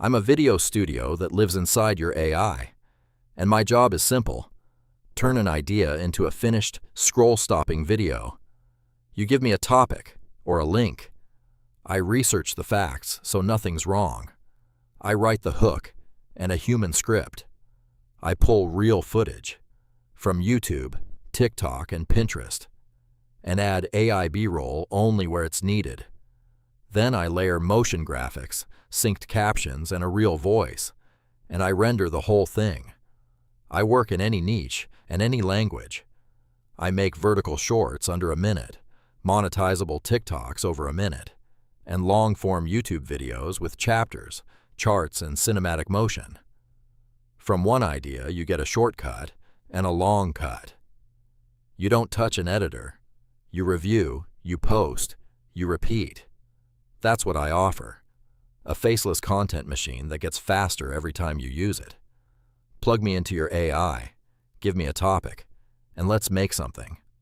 I'm a video studio that lives inside your AI, and my job is simple: turn an idea into a finished, scroll-stopping video. You give me a topic or a link. I research the facts so nothing's wrong. I write the hook and a human script. I pull real footage from YouTube, TikTok, and Pinterest, and add AI B-roll only where it's needed. Then I layer motion graphics, synced captions, and a real voice, and I render the whole thing. I work in any niche and any language. I make vertical shorts under a minute, monetizable TikToks over a minute, and long-form YouTube videos with chapters, charts, and cinematic motion. From one idea, you get a shortcut and a long cut. You don't touch an editor. You review, you post, you repeat. That's what I offer: a faceless content machine that gets faster every time you use it. Plug me into your AI, give me a topic, and let's make something.